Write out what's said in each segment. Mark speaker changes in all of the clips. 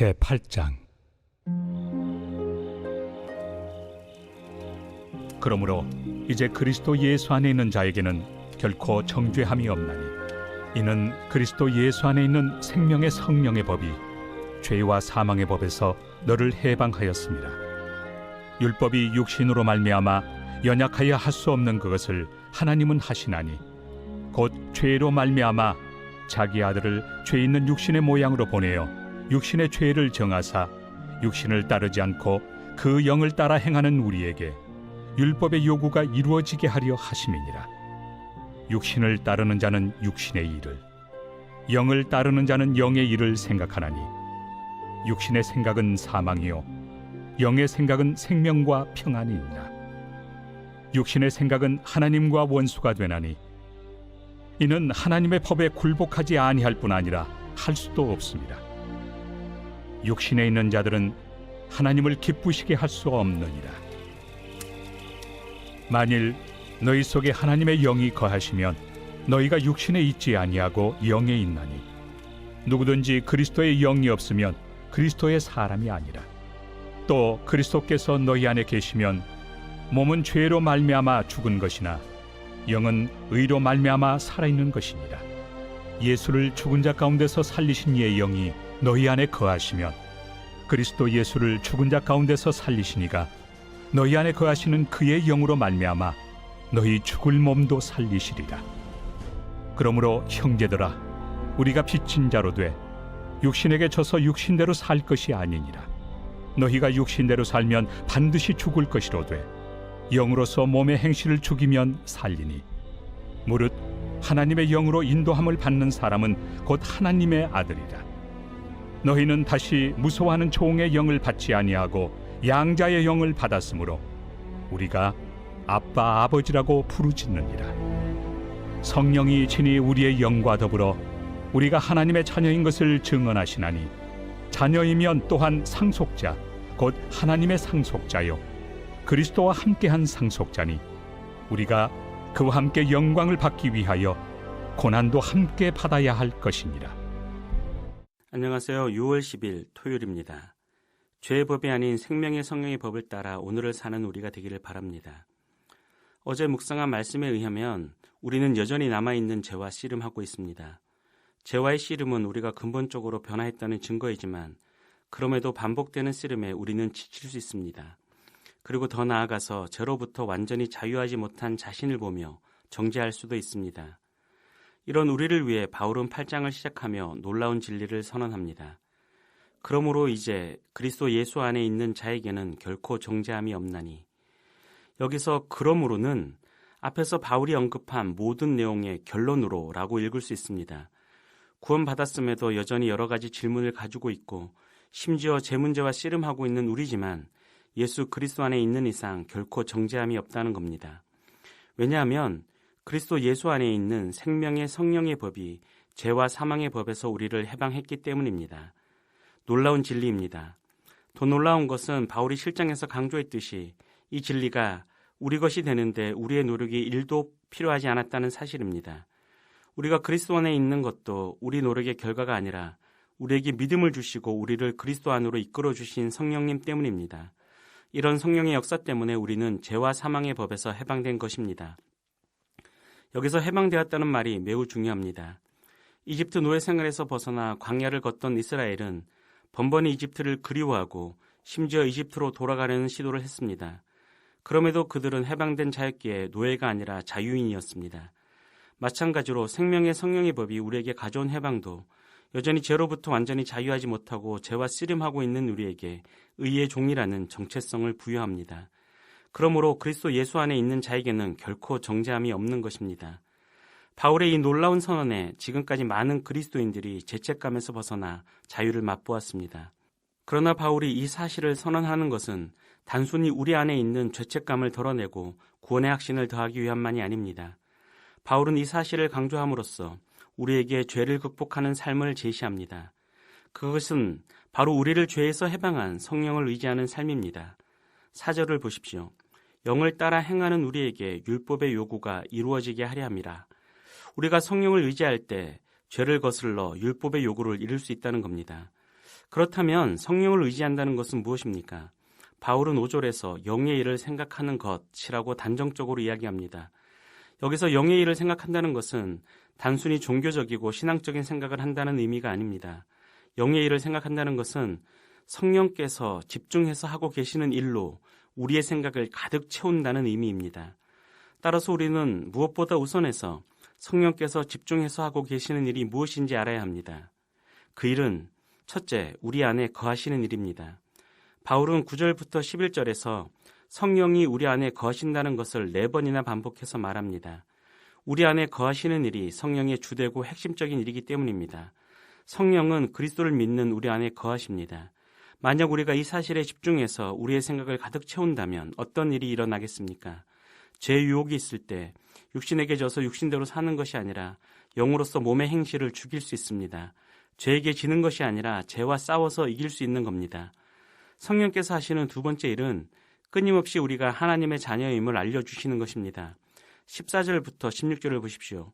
Speaker 1: 제8장. 그러므로 이제 그리스도 예수 안에 있는 자에게는 결코 정죄함이 없나니, 이는 그리스도 예수 안에 있는 생명의 성령의 법이 죄와 사망의 법에서 너를 해방하였습니다. 율법이 육신으로 말미암아 연약하여 할 수 없는 그것을 하나님은 하시나니, 곧 죄로 말미암아 자기 아들을 죄 있는 육신의 모양으로 보내어 육신의 죄를 정하사 육신을 따르지 않고 그 영을 따라 행하는 우리에게 율법의 요구가 이루어지게 하려 하심이니라. 육신을 따르는 자는 육신의 일을, 영을 따르는 자는 영의 일을 생각하나니, 육신의 생각은 사망이요 영의 생각은 생명과 평안이 있나. 육신의 생각은 하나님과 원수가 되나니, 이는 하나님의 법에 굴복하지 아니할 뿐 아니라 할 수도 없습니다. 육신에 있는 자들은 하나님을 기쁘시게 할 수 없느니라. 만일 너희 속에 하나님의 영이 거하시면 너희가 육신에 있지 아니하고 영에 있나니, 누구든지 그리스도의 영이 없으면 그리스도의 사람이 아니라. 또 그리스도께서 너희 안에 계시면 몸은 죄로 말미암아 죽은 것이나 영은 의로 말미암아 살아있는 것이니라. 예수를 죽은 자 가운데서 살리신 이의 영이 너희 안에 거하시면 그리스도 예수를 죽은 자 가운데서 살리시니가 너희 안에 거하시는 그의 영으로 말미암아 너희 죽을 몸도 살리시리라. 그러므로 형제들아, 우리가 빚진 자로 돼 육신에게 져서 육신대로 살 것이 아니니라. 너희가 육신대로 살면 반드시 죽을 것이로되 영으로서 몸의 행실을 죽이면 살리니, 무릇 하나님의 영으로 인도함을 받는 사람은 곧 하나님의 아들이라. 너희는 다시 무서워하는 종의 영을 받지 아니하고 양자의 영을 받았으므로 우리가 아빠 아버지라고 부르짖느니라. 성령이 친히 우리의 영과 더불어 우리가 하나님의 자녀인 것을 증언하시나니, 자녀이면 또한 상속자 곧 하나님의 상속자요 그리스도와 함께한 상속자니, 우리가 그와 함께 영광을 받기 위하여 고난도 함께 받아야 할 것이니라.
Speaker 2: 안녕하세요. 6월 10일 토요일입니다. 죄의 법이 아닌 생명의 성령의 법을 따라 오늘을 사는 우리가 되기를 바랍니다. 어제 묵상한 말씀에 의하면 우리는 여전히 남아있는 죄와 씨름하고 있습니다. 죄와의 씨름은 우리가 근본적으로 변화했다는 증거이지만, 그럼에도 반복되는 씨름에 우리는 지칠 수 있습니다. 그리고 더 나아가서 죄로부터 완전히 자유하지 못한 자신을 보며 정죄할 수도 있습니다. 이런 우리를 위해 바울은 8장을 시작하며 놀라운 진리를 선언합니다. 그러므로 이제 그리스도 예수 안에 있는 자에게는 결코 정죄함이 없나니. 여기서 그러므로는 앞에서 바울이 언급한 모든 내용의 결론으로 라고 읽을 수 있습니다. 구원받았음에도 여전히 여러 가지 질문을 가지고 있고, 심지어 제 문제와 씨름하고 있는 우리지만 예수 그리스도 안에 있는 이상 결코 정죄함이 없다는 겁니다. 왜냐하면 그리스도 예수 안에 있는 생명의 성령의 법이 죄와 사망의 법에서 우리를 해방했기 때문입니다. 놀라운 진리입니다. 더 놀라운 것은 바울이 실장에서 강조했듯이 이 진리가 우리 것이 되는데 우리의 노력이 1도 필요하지 않았다는 사실입니다. 우리가 그리스도 안에 있는 것도 우리 노력의 결과가 아니라 우리에게 믿음을 주시고 우리를 그리스도 안으로 이끌어 주신 성령님 때문입니다. 이런 성령의 역사 때문에 우리는 죄와 사망의 법에서 해방된 것입니다. 여기서 해방되었다는 말이 매우 중요합니다. 이집트 노예 생활에서 벗어나 광야를 걷던 이스라엘은 번번이 이집트를 그리워하고 심지어 이집트로 돌아가려는 시도를 했습니다. 그럼에도 그들은 해방된 자였기에 노예가 아니라 자유인이었습니다. 마찬가지로 생명의 성령의 법이 우리에게 가져온 해방도 여전히 죄로부터 완전히 자유하지 못하고 죄와 씨름하고 있는 우리에게 의의 종이라는 정체성을 부여합니다. 그러므로 그리스도 예수 안에 있는 자에게는 결코 정죄함이 없는 것입니다. 바울의 이 놀라운 선언에 지금까지 많은 그리스도인들이 죄책감에서 벗어나 자유를 맛보았습니다. 그러나 바울이 이 사실을 선언하는 것은 단순히 우리 안에 있는 죄책감을 덜어내고 구원의 확신을 더하기 위함만이 아닙니다. 바울은 이 사실을 강조함으로써 우리에게 죄를 극복하는 삶을 제시합니다. 그것은 바로 우리를 죄에서 해방한 성령을 의지하는 삶입니다. 4절을 보십시오. 영을 따라 행하는 우리에게 율법의 요구가 이루어지게 하려 함이라. 우리가 성령을 의지할 때 죄를 거슬러 율법의 요구를 이룰 수 있다는 겁니다. 그렇다면 성령을 의지한다는 것은 무엇입니까? 바울은 5절에서 영의 일을 생각하는 것이라고 단정적으로 이야기합니다. 여기서 영의 일을 생각한다는 것은 단순히 종교적이고 신앙적인 생각을 한다는 의미가 아닙니다. 영의 일을 생각한다는 것은 성령께서 집중해서 하고 계시는 일로 우리의 생각을 가득 채운다는 의미입니다. 따라서 우리는 무엇보다 우선해서 성령께서 집중해서 하고 계시는 일이 무엇인지 알아야 합니다. 그 일은 첫째, 우리 안에 거하시는 일입니다. 바울은 9절부터 11절에서 성령이 우리 안에 거하신다는 것을 4번이나 반복해서 말합니다. 우리 안에 거하시는 일이 성령의 주되고 핵심적인 일이기 때문입니다. 성령은 그리스도를 믿는 우리 안에 거하십니다. 만약 우리가 이 사실에 집중해서 우리의 생각을 가득 채운다면 어떤 일이 일어나겠습니까? 죄의 유혹이 있을 때 육신에게 져서 육신대로 사는 것이 아니라 영으로서 몸의 행실을 죽일 수 있습니다. 죄에게 지는 것이 아니라 죄와 싸워서 이길 수 있는 겁니다. 성령께서 하시는 두 번째 일은 끊임없이 우리가 하나님의 자녀임을 알려주시는 것입니다. 14절부터 16절을 보십시오.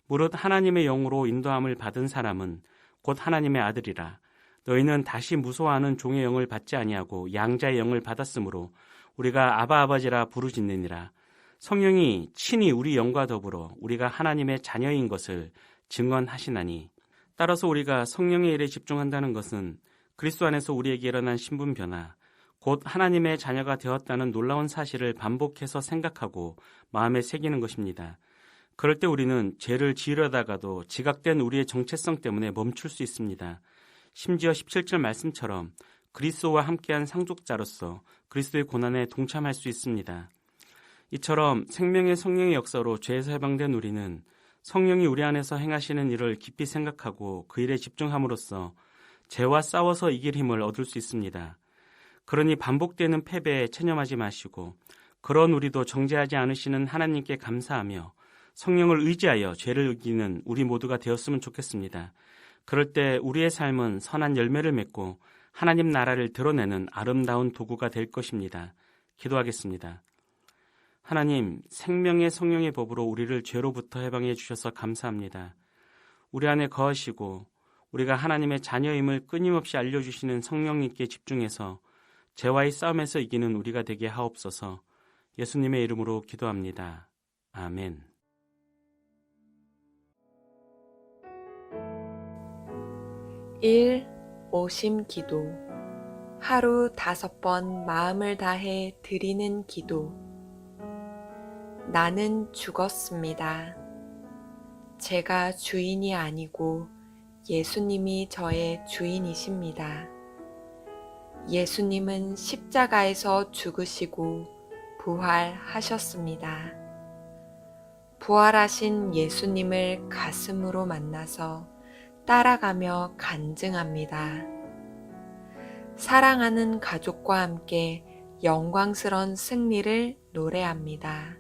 Speaker 2: 무릇 하나님의 영으로 인도함을 받은 사람은 곧 하나님의 아들이라. 너희는 다시 무소하는 종의 영을 받지 아니하고 양자의 영을 받았으므로 우리가 아바 아버지라 부르짖느니라. 성령이 친히 우리 영과 더불어 우리가 하나님의 자녀인 것을 증언하시나니. 따라서 우리가 성령의 일에 집중한다는 것은 그리스도 안에서 우리에게 일어난 신분 변화, 곧 하나님의 자녀가 되었다는 놀라운 사실을 반복해서 생각하고 마음에 새기는 것입니다. 그럴 때 우리는 죄를 지으려다가도 지각된 우리의 정체성 때문에 멈출 수 있습니다. 심지어 17절 말씀처럼 그리스도와 함께한 상속자로서 그리스도의 고난에 동참할 수 있습니다. 이처럼 생명의 성령의 역사로 죄에서 해방된 우리는 성령이 우리 안에서 행하시는 일을 깊이 생각하고 그 일에 집중함으로써 죄와 싸워서 이길 힘을 얻을 수 있습니다. 그러니 반복되는 패배에 체념하지 마시고 그런 우리도 정죄하지 않으시는 하나님께 감사하며 성령을 의지하여 죄를 이기는 우리 모두가 되었으면 좋겠습니다. 그럴 때 우리의 삶은 선한 열매를 맺고 하나님 나라를 드러내는 아름다운 도구가 될 것입니다. 기도하겠습니다. 하나님, 생명의 성령의 법으로 우리를 죄로부터 해방해 주셔서 감사합니다. 우리 안에 거하시고 우리가 하나님의 자녀임을 끊임없이 알려주시는 성령님께 집중해서 죄와의 싸움에서 이기는 우리가 되게 하옵소서. 예수님의 이름으로 기도합니다. 아멘.
Speaker 3: 오심 기도. 하루 5번 마음을 다해 드리는 기도. 나는 죽었습니다. 제가 주인이 아니고 예수님이 저의 주인이십니다. 예수님은 십자가에서 죽으시고 부활하셨습니다. 부활하신 예수님을 가슴으로 만나서 따라가며 간증합니다. 사랑하는 가족과 함께 영광스러운 승리를 노래합니다.